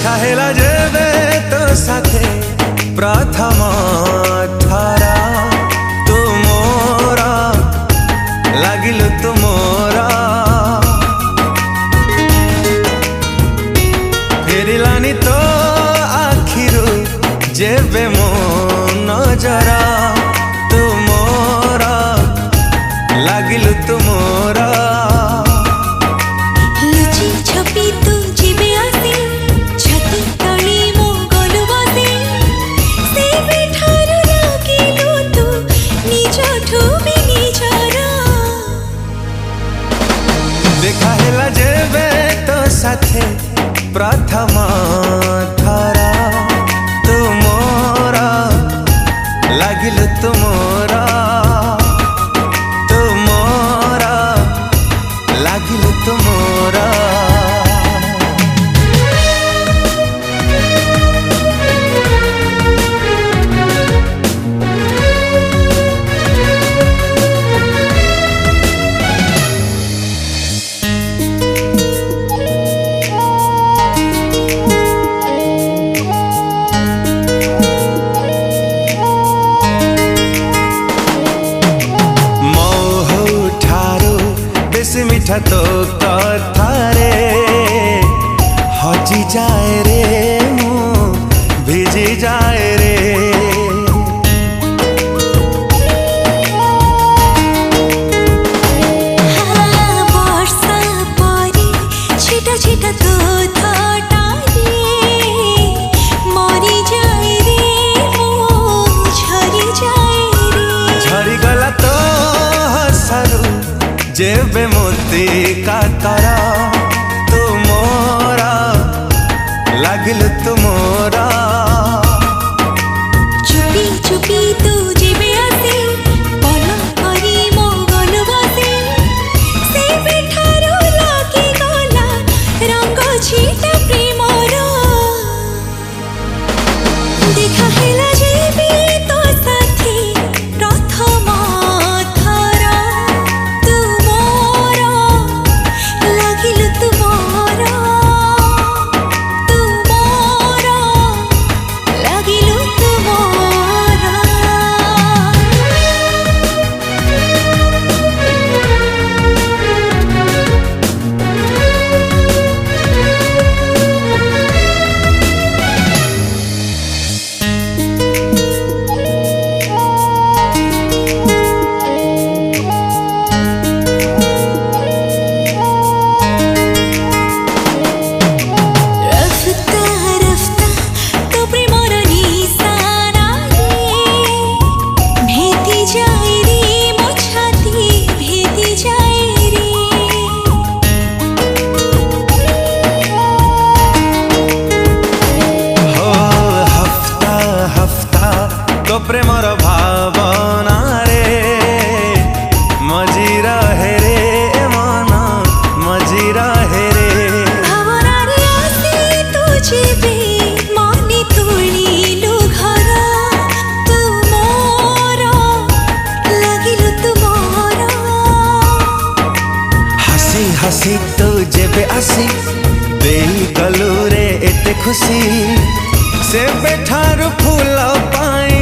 देखा हेला जेबे तो साथे प्रथम थरा तू मोरा लागिलु तू मोरा फेरिलानी तो आखिरु जेबे मो नजरा तू मोरा लागिलु तू मोरा लुचि छपी तू जीवे आसे छाती तले मो गलु बसे से बेठारु लागिलु तू निजठु भी निजरा देखा हेला जेबे तो साथे प्रथम थरा तू मोरा लागिलु तू मोरा तू मोरा लागिलु तू मोरा मिठा तो कथा रे हजी जाए रे मु भिजी जाए रे वर्षा परी छिटा छिटा तो थटा रे मरी जाए रे मो झरी जाए रे झरी गला तो हसरू जेबे मोती का तारा तू मोरा लागिलु तू मोरा चुपी चुपी तू जीवे आसे पल करी मो गलु बसे से बेठारु लागी गला रंग छिटा प्रेमर देखा हेला जेबे तो साथी प्रथम थरा तू मोरा लागिलु तू मोरा तू मोरा लागिलु तू मोरा रफ्ता रफ्ता तो प्रेमर निशाना रे भेदी जाए रे मो छाती भेदी जाए रे हो हफ्ता हफ्ता तो प्रेमर भावना रे मजी रहे रे मन मजी रहे रे भावना रे आसे तू जीवे मने तोड़िलु घर तू मोरा लागिलु तू मोरा हसी हसी तो जेबे आसी देई गलु रे एते खुशी से बेठारु फूल पाई